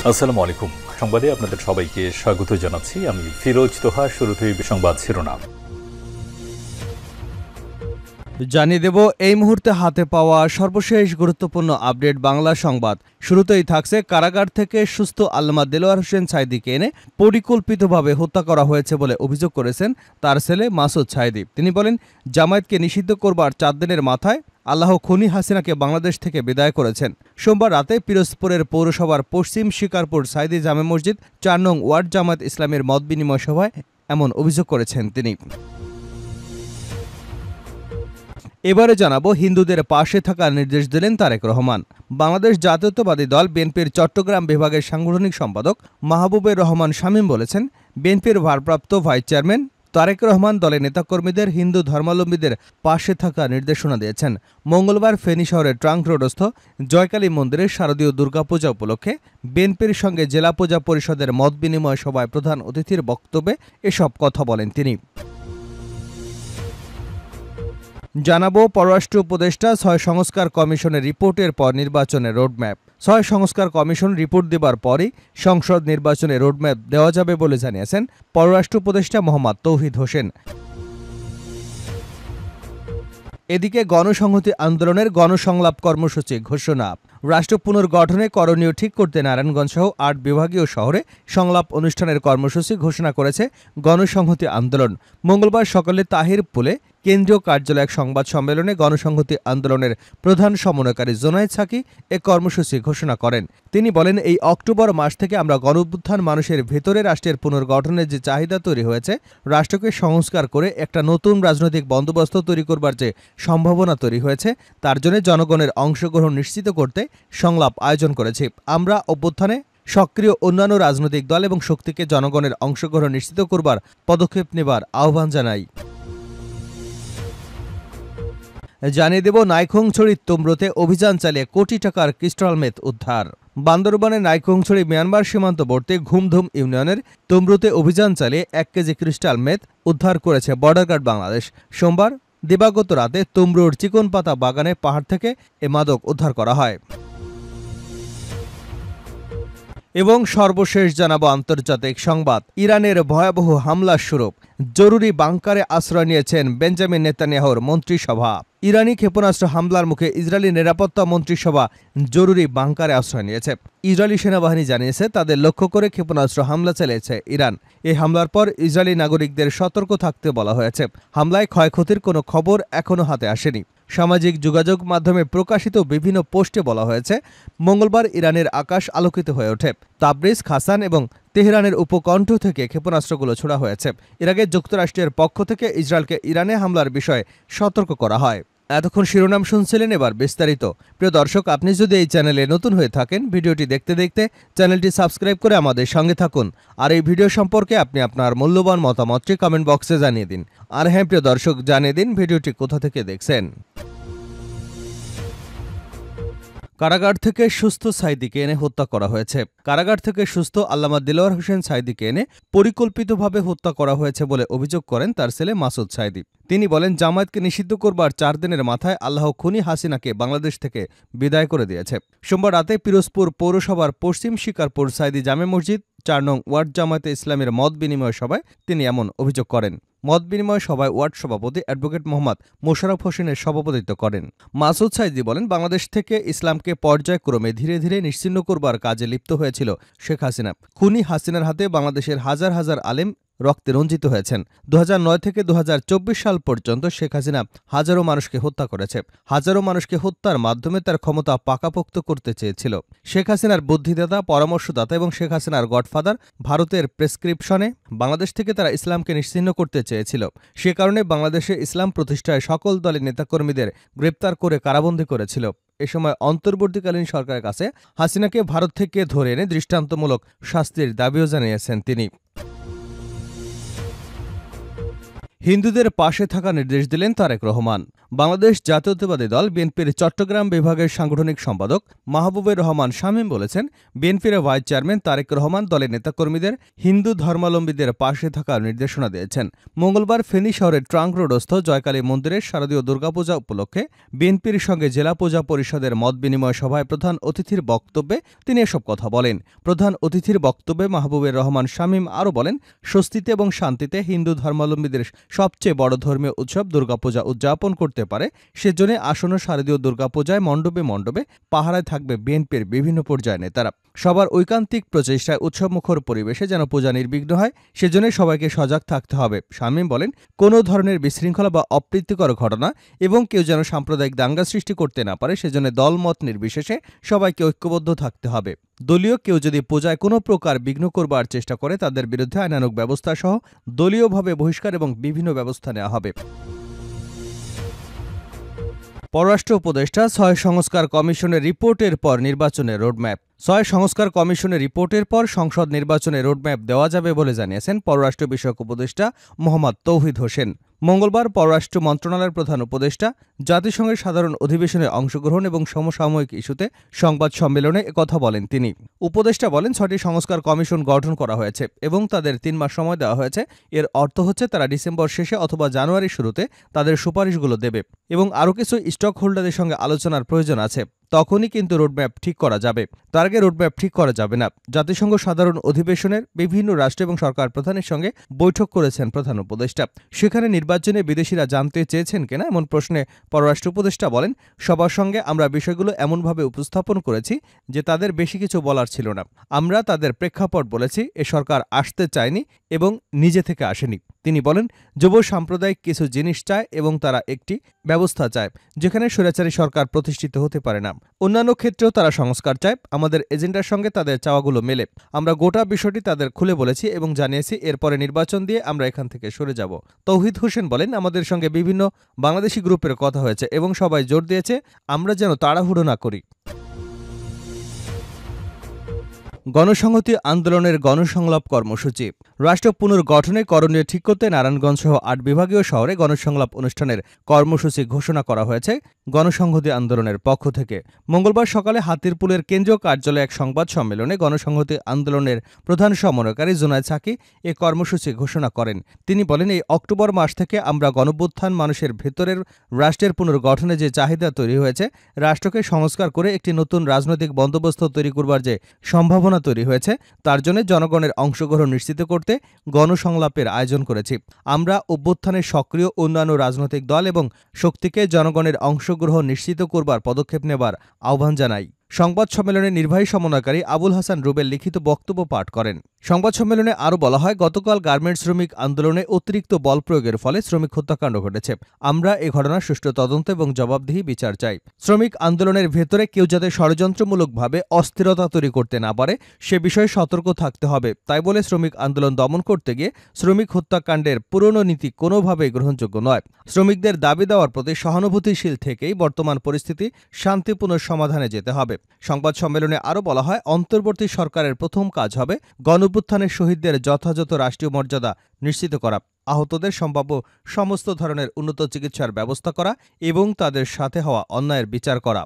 আসসালামু আলাইকুম। সংবাদে আপনাদের সবাইকে স্বাগত জানাচ্ছি। আমি ফিরোজ তোহা। শুরুতেই সংবাদ শিরোনাম জানিয়ে দেব এই মুহূর্তে হাতে পাওয়া সর্বশেষ গুরুত্বপূর্ণ আপডেট বাংলা সংবাদ। শুরুতেই থাকছে কারাগার থেকে সুস্থ আল্লামা দেলোয়ার হোসেন সাঈদীকে এনে পরিকল্পিতভাবে হত্যা করা হয়েছে বলে অভিযোগ করেছেন তার ছেলে মাসুদ সাঈদী। তিনি বলেন, জামায়াতকে নিষিদ্ধ করবার 4 দিনের মাথায় আল্লাহ খুনি হাসিনাকে বাংলাদেশ থেকে বিদায় করেছেন। সোমবার রাতে পিরোজপুরের পৌরসভার পশ্চিম শিকারপুর সাঈদী জামে মসজিদ 4 নং ওয়ার্ড জামায়াত ইসলামের মত বিনিময় সভায় এমন অভিযোগ করেছেন তিনি। এবারে জানাবো হিন্দুদের পাশে থাকার নির্দেশ দিলেন তারেক রহমান। বাংলাদেশ জাতীয়তাবাদী দল বিএনপির চট্টগ্রাম বিভাগের সাংগঠনিক সম্পাদক মাহবুবের রহমান শামীম বলেছেন, বিএনপির ভারপ্রাপ্ত ভাইস চেয়ারম্যান তারেক রহমান দলের নেতাকর্মীদের হিন্দু ধর্মাবলম্বীদের পাশে থাকার নির্দেশনা দিয়েছেন। মঙ্গলবার ফেনী শহরের ট্রাঙ্ক রোডস্থ জয়কালী মন্দিরের শারদীয় দুর্গাপূজা উপলক্ষে বিএনপির সঙ্গে জেলা পূজা পরিষদের মত বিনিময় সভায় প্রধান অতিথির বক্তব্যে এসব কথা বলেন তিনি। জানাবো পররাষ্ট্র উপদেষ্টা 6 সংস্কার কমিশনের রিপোর্টের পর নির্বাচনের রোডম্যাপ। 6 সংস্কার কমিশন রিপোর্ট দেবার পরই সংসদ নির্বাচনে রোডম্যাপ দেওয়া যাবে বলে জানিয়েছেন পররাষ্ট্র উপদেষ্টা মোহাম্মদ তৌহিদ হোসেন। এদিকে গণসংহতি আন্দোলনের গণসংলাপ কর্মসূচি ঘোষণা। রাষ্ট্র পুনর্গঠনে করণীয় ঠিক করতে নারায়ণগঞ্জ সহ 8 বিভাগীয় শহরে সংলাপ অনুষ্ঠানের কর্মসূচি ঘোষণা করেছে গণসংহতি আন্দোলন। মঙ্গলবার সকালে তাহিরপুরে কেন্দ্রীয় কার্যালয়ে এক সংবাদ সম্মেলনে গণসংহতি আন্দোলনের প্রধান সমন্বয়কারী জোনায়েদ সাকি এ কর্মসূচি ঘোষণা করেন। তিনি বলেন, এই অক্টোবর মাস থেকে আমরা গণঅভ্যুত্থান মানুষের ভেতরে রাষ্ট্রের পুনর্গঠনের যে চাহিদা তৈরি হয়েছে, রাষ্ট্রকে সংস্কার করে একটা নতুন রাজনৈতিক বন্দোবস্ত তৈরি করবার যে সম্ভাবনা তৈরি হয়েছে, তার জন্য জনগণের অংশগ্রহণ নিশ্চিত করতে সংলাপ আয়োজন করেছি। আমরা অভ্যুত্থানে সক্রিয় অন্যান্য রাজনৈতিক দল এবং শক্তিকে জনগণের অংশগ্রহণ নিশ্চিত করবার পদক্ষেপ নেবার আহ্বান জানাই। জানিয়ে দেব নাইখংছড়ির তুমরুতে অভিযান চালিয়ে কোটি টাকার ক্রিস্টাল মেথ উদ্ধার। বান্দরবানের নাইখংছড়ি মিয়ানমার সীমান্তবর্তী ঘুমধুম ইউনিয়নের তুমরুতে অভিযান চালিয়ে 1 কেজি ক্রিস্টাল মেথ উদ্ধার করেছে বর্ডার গার্ড বাংলাদেশ। সোমবার দিবাগত রাতে তুমরুর চিকনপাতা বাগানে পাহাড় থেকে এ মাদক উদ্ধার করা হয়। এবং সর্বশেষ জানাবো আন্তর্জাতিক সংবাদ। ইরানের ভয়াবহ হামলার স্বরূপ জরুরি বাংকারে আশ্রয় নিয়েছেন বেঞ্জামিন নেতানিয়াহুর মন্ত্রিসভা। ইরানি ক্ষেপণাস্ত্র হামলার মুখে ইসরায়েলি নিরাপত্তা মন্ত্রিসভা জরুরি বাংকারে আশ্রয় নিয়েছে। ইসরায়েলি সেনাবাহিনী জানিয়েছে, তাদের লক্ষ্য করে ক্ষেপণাস্ত্র হামলা চালিয়েছে ইরান। এই হামলার পর ইসরায়েলি নাগরিকদের সতর্ক থাকতে বলা হয়েছে। হামলায় ক্ষয়ক্ষতির কোনো খবর এখনও হাতে আসেনি। সামাজিক যোগাযোগ মাধ্যমে প্রকাশিত বিভিন্ন পোস্টে বলা হয়েছে, মঙ্গলবার ইরানের আকাশ আলোকিত হয়ে ওঠে। তাবরিজ, খাসান এবং তেহরানের উপকণ্ঠ থেকে ক্ষেপণাস্ত্রগুলো ছোড়া হয়েছে। এর আগে যুক্তরাষ্ট্রের পক্ষ থেকে ইসরায়েলকে ইরানে হামলার বিষয়ে সতর্ক করা হয়। এতক্ষণ শিরোনাম শুনছিলেন, এবার বিস্তারিত। প্রিয় দর্শক, আপনি যদি এই চ্যানেলে নতুন হয়ে থাকেন, ভিডিওটি দেখতে দেখতে চ্যানেলটি সাবস্ক্রাইব করে আমাদের সঙ্গে থাকুন। আর এই ভিডিও সম্পর্কে আপনি আপনার মূল্যবান মতামতটি কমেন্ট বক্সে জানিয়ে দিন। আর হ্যাঁ প্রিয় দর্শক, জানিয়ে দিন ভিডিওটি কোথা থেকে দেখছেন। কারাগার থেকে সুস্থ সাঈদীকে এনে হত্যা করা হয়েছে। কারাগার থেকে সুস্থ আল্লামা দেলোয়ার হোসেন সাঈদীকে এনে পরিকল্পিতভাবে হত্যা করা হয়েছে বলে অভিযোগ করেন তার ছেলে মাসুদ সাঈদী। তিনি বলেন, জামায়াতকে নিষিদ্ধ করবার 4 দিনের মাথায় আল্লাহ খুনি হাসিনাকে বাংলাদেশ থেকে বিদায় করে দিয়েছে। সোমবার রাতে পিরোজপুর পৌরসভার পশ্চিম শিকারপুর সাঈদী জামে মসজিদ 4 নং ওয়ার্ড জামায়াতে ইসলামের মত বিনিময় সভায় তিনি এমন অভিযোগ করেন। মত বিনিময় সভায় ওয়ার্ড সভাপতি অ্যাডভোকেট মোহাম্মদ মোশাররফ হোসেনের সভাপতিত্ব করেন। মাসুদ সাঈদী বলেন, বাংলাদেশ থেকে ইসলামকে পর্যায়ক্রমে ধীরে ধীরে নিশ্চিহ্ন করবার কাজে লিপ্ত হয়েছিল শেখ হাসিনা। খুনি হাসিনার হাতে বাংলাদেশের হাজার হাজার আলেম রক্তে রঞ্জিত হয়েছেন। 2009 থেকে 2024 সাল পর্যন্ত শেখ হাসিনা হাজারো মানুষকে হত্যা করেছে। হাজারো মানুষকে হত্যার মাধ্যমে তার ক্ষমতা পাকাপোক্ত করতে চেয়েছিল। শেখ হাসিনার বুদ্ধিদাতা, পরামর্শদাতা এবং শেখ হাসিনার গডফাদার ভারতের প্রেসক্রিপশনে বাংলাদেশ থেকে তারা ইসলামকে নিশ্চিহ্ন করতে চেয়েছিল। সে কারণে বাংলাদেশে ইসলাম প্রতিষ্ঠায় সকল দলের নেতাকর্মীদের গ্রেপ্তার করে কারাবন্দী করেছিল। এ সময় অন্তর্বর্তীকালীন সরকারের কাছে হাসিনাকে ভারত থেকে ধরে এনে দৃষ্টান্তমূলক শাস্তির দাবিও জানিয়েছেন তিনি। হিন্দুদের পাশে থাকা নির্দেশ দিলেন তারেক রহমান। বাংলাদেশ জাতীয়তাবাদী দল বিএনপির চট্টগ্রাম বিভাগের সাংগঠনিক সম্পাদক মাহবুবুর রহমান শামীম বলেছেন, বিএনপির ভাইস চেয়ারম্যান তারেক রহমান দলের নেতাকর্মীদের হিন্দু ধর্মাবলম্বীদের পাশে থাকার নির্দেশনা দিয়েছেন। মঙ্গলবার ফেনী শহরের ট্রাঙ্ক রোডস্থ জয়কালী মন্দিরের শারদীয় দুর্গাপূজা উপলক্ষে বিএনপির সঙ্গে জেলা পূজা পরিষদের মত বিনিময় সভায় প্রধান অতিথির বক্তব্যে তিনি এসব কথা বলেন। প্রধান অতিথির বক্তব্যে মাহবুবুর রহমান শামীম আরও বলেন, স্বস্তিতে এবং শান্তিতে হিন্দু ধর্মাবলম্বীদের সবচেয়ে বড় ধর্মীয় উৎসব দুর্গাপূজা উদযাপন করতে পারে, সেজন্য আসন্ন শারদীয় দুর্গাপূজায় মণ্ডপে মণ্ডপে পাহারায় থাকবে বিএনপির বিভিন্ন পর্যায়ের নেতারা। সবার ঐকান্তিক প্রচেষ্টায় উৎসবমুখর পরিবেশে যেন পূজা নির্বিঘ্ন হয়, সেজন্য সবাইকে সজাগ থাকতে হবে। শামীম বলেন, কোনো ধরনের বিশৃঙ্খলা বা অপ্রীতিকর ঘটনা এবং কেউ যেন সাম্প্রদায়িক দাঙ্গা সৃষ্টি করতে না পারে, সেজন্য দলমত নির্বিশেষে সবাইকে ঐক্যবদ্ধ থাকতে হবে। দলীয় কেউ যদি পূজায় কোনো প্রকার বিঘ্ন করবার চেষ্টা করে তাদের বিরুদ্ধে আইনানুগ ব্যবস্থা সহ দলীয়ভাবে বহিষ্কার এবং বিভিন্ন ব্যবস্থা নেওয়া হবে। পররাষ্ট্র উপদেষ্টা ৬ সংস্কার কমিশনের রিপোর্টের পর নির্বাচনের রোডম্যাপ। ৬ সংস্কার কমিশনের রিপোর্টের পর সংসদ নির্বাচনের রোডম্যাপ দেওয়া যাবে বলে জানিয়েছেন পররাষ্ট্র বিষয়ক উপদেষ্টা মোহাম্মদ তৌহিদ হোসেন। মঙ্গলবার পররাষ্ট্র মন্ত্রণালয়ের প্রধান উপদেষ্টা জাতিসংঘের সাধারণ অধিবেশনে অংশগ্রহণ এবং সমসাময়িক ইস্যুতে সংবাদ সম্মেলনে একথা বলেন তিনি। উপদেষ্টা বলেন, ৬টি সংস্কার কমিশন গঠন করা হয়েছে এবং তাদের ৩ মাস সময় দেওয়া হয়েছে। এর অর্থ হচ্ছে তারা ডিসেম্বর শেষে অথবা জানুয়ারির শুরুতে তাদের সুপারিশগুলো দেবে এবং আরও কিছু স্টক হোল্ডারদের সঙ্গে আলোচনার প্রয়োজন আছে। তখনই কিন্তু রোডম্যাপ ঠিক করা যাবে, তার আগে রোডম্যাপ ঠিক করা যাবে না। জাতিসংঘ সাধারণ অধিবেশনের বিভিন্ন রাষ্ট্র এবং সরকার প্রধানের সঙ্গে বৈঠক করেছেন প্রধান উপদেষ্টা। সেখানে নির্বাচনে বিদেশিরা জানতে চেয়েছেন কিনা এমন প্রশ্নে পররাষ্ট্র উপদেষ্টা বলেন, সবার সঙ্গে আমরা বিষয়গুলো এমনভাবে উপস্থাপন করেছি যে তাদের বেশি কিছু বলার ছিল না। আমরা তাদের প্রেক্ষাপট বলেছি, এ সরকার আসতে চায়নি এবং নিজে থেকে আসেনি। তিনি বলেন, যুব সাম্প্রদায়িক কিছু জিনিস চায় এবং তারা একটি ব্যবস্থা চায় যেখানে স্বৈরাচারী সরকার প্রতিষ্ঠিত হতে পারে না। অন্যান্য ক্ষেত্রেও তারা সংস্কার চায়। আমাদের এজেন্ডার সঙ্গে তাদের চাওয়াগুলো মেলে। আমরা গোটা বিষয়টি তাদের খুলে বলেছি এবং জানিয়েছি এরপরে নির্বাচন দিয়ে আমরা এখান থেকে সরে যাব। তৌহিদ হোসেন বলেন, আমাদের সঙ্গে বিভিন্ন বাংলাদেশি গ্রুপের কথা হয়েছে এবং সবাই জোর দিয়েছে আমরা যেন তাড়াহুড়ো না করি। গণসংহতি আন্দোলনের গণসংলাপ কর্মসূচি। রাষ্ট্র পুনর্গঠনে করণীয় ঠিক করতে নারায়ণগঞ্জ সহ ৮ বিভাগীয় শহরে গণসংলাপ অনুষ্ঠানের কর্মসূচি ঘোষণা করা হয়েছে গণসংহতি আন্দোলনের পক্ষ থেকে। মঙ্গলবার সকালে হাতিরপুলের কেন্দ্রীয় কার্যালয়ে এক সংবাদ সম্মেলনে গণসংহতি আন্দোলনের প্রধান সমন্বয়কারী জুনায়েদ সাকি এ কর্মসূচি ঘোষণা করেন। তিনি বলেন, এই অক্টোবর মাস থেকে আমরা গণঅভ্যুত্থান মানুষের ভেতরের রাষ্ট্রের পুনর্গঠনে যে চাহিদা তৈরি হয়েছে, রাষ্ট্রকে সংস্কার করে একটি নতুন রাজনৈতিক বন্দোবস্ত তৈরি করবার যে সম্ভাবনা তৈরি হয়েছে, তার জন্য জনগণের অংশগ্রহণ নিশ্চিত করতে গণসংলাপের আয়োজন করেছি। আমরা অভ্যুত্থানের সক্রিয় অন্যান্য রাজনৈতিক দল এবং শক্তিকে জনগণের অংশগ্রহণ নিশ্চিত করবার পদক্ষেপ নেবার আহ্বান জানাই। সংবাদ সম্মেলনে নির্বাহী সমন্বয়কারী আবুল হাসান রুবেল লিখিত বক্তব্য পাঠ করেন। সংবাদ সম্মেলনে আরও বলা হয়, গতকাল গার্মেন্টস শ্রমিক আন্দোলনে অতিরিক্ত বল প্রয়োগের ফলে শ্রমিক হত্যাকাণ্ড ঘটেছে। আমরা এ ঘটনার সুষ্ঠু তদন্ত এবং জবাবদিহি বিচার চাই। শ্রমিক আন্দোলনের ভেতরে কেউ যাতে ষড়যন্ত্রমূলকভাবে অস্থিরতা তৈরি করতে না পারে সে বিষয়ে সতর্ক থাকতে হবে। তাই বলে শ্রমিক আন্দোলন দমন করতে গিয়ে শ্রমিক হত্যাকাণ্ডের পুরনো নীতি কোনোভাবেই গ্রহণযোগ্য নয়। শ্রমিকদের দাবি দেওয়ার প্রতি সহানুভূতিশীল থেকেই বর্তমান পরিস্থিতি শান্তিপূর্ণ সমাধানে যেতে হবে। সংবাদ সম্মেলনে আরও বলা হয়, অন্তর্বর্তী সরকারের প্রথম কাজ হবে গণঅভ্যুত্থানের শহীদদের যথাযথ রাষ্ট্রীয় মর্যাদা নিশ্চিত করা, আহতদের সম্ভাব্য সমস্ত ধরনের উন্নত চিকিৎসার ব্যবস্থা করা এবং তাদের সাথে হওয়া অন্যায়ের বিচার করা।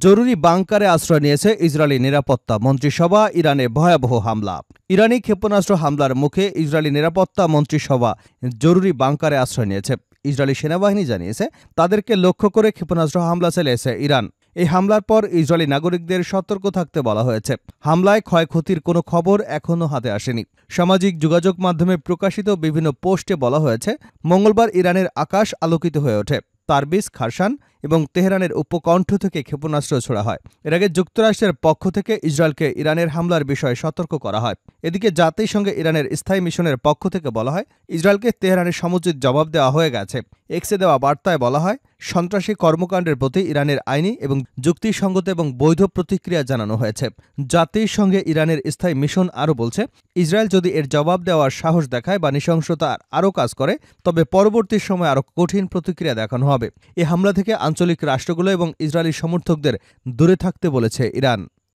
জরুরি বাংকারে আশ্রয় নিয়েছে ইসরায়েলি নিরাপত্তা মন্ত্রিসভা। ইরানে ভয়াবহ হামলা। ইরানি ক্ষেপণাস্ত্র হামলার মুখে ইসরায়েলি নিরাপত্তা মন্ত্রিসভা জরুরি বাংকারে আশ্রয় নিয়েছে। ইসরায়েলি সেনাবাহিনী জানিয়েছে তাদেরকে লক্ষ্য করে ক্ষেপণাস্ত্র হামলা চালিয়েছে ইরান। এই হামলার পর ইসরায়েলি নাগরিকদের সতর্ক থাকতে বলা হয়েছে। হামলায় ক্ষয়ক্ষতির কোনো খবর এখনও হাতে আসেনি। সামাজিক যোগাযোগ মাধ্যমে প্রকাশিত বিভিন্ন পোস্টে বলা হয়েছে, মঙ্গলবার ইরানের আকাশ আলোকিত হয়ে ওঠে। তারবিজ, খারসান এবং তেহরানের উপকণ্ঠ থেকে ক্ষেপণাস্ত্র ছোড়া হয়। এর আগে যুক্তরাষ্ট্রের পক্ষ থেকে ইসরায়েলকে ইরানের হামলার বিষয়ে সতর্ক করা হয়। এদিকে জাতিসংঘে ইরানের স্থায়ী মিশনের পক্ষ থেকে বলা হয়, ইসরায়েলকে তেহরানের সমুচিত জবাব দেওয়া হয়ে গেছে। এক্সে দেওয়া বার্তায় বলা হয়, সন্ত্রাসী কর্মকাণ্ডের প্রতি ইরানের আইনি এবং যুক্তিসঙ্গত এবং বৈধ প্রতিক্রিয়া জানানো হয়েছে। জাতিসংঘে ইরানের স্থায়ী মিশন আরও বলছে, ইসরায়েল যদি এর জবাব দেওয়ার সাহস দেখায় বা নৃশংসতার আরও কাজ করে, তবে পরবর্তী সময়ে আরও কঠিন প্রতিক্রিয়া দেখানো হবে। এ হামলা থেকে আঞ্চলিক রাষ্ট্রগুলো এবং ইসরায়েলি সমর্থকদের দূরে থাকতে বলেছে ইরান।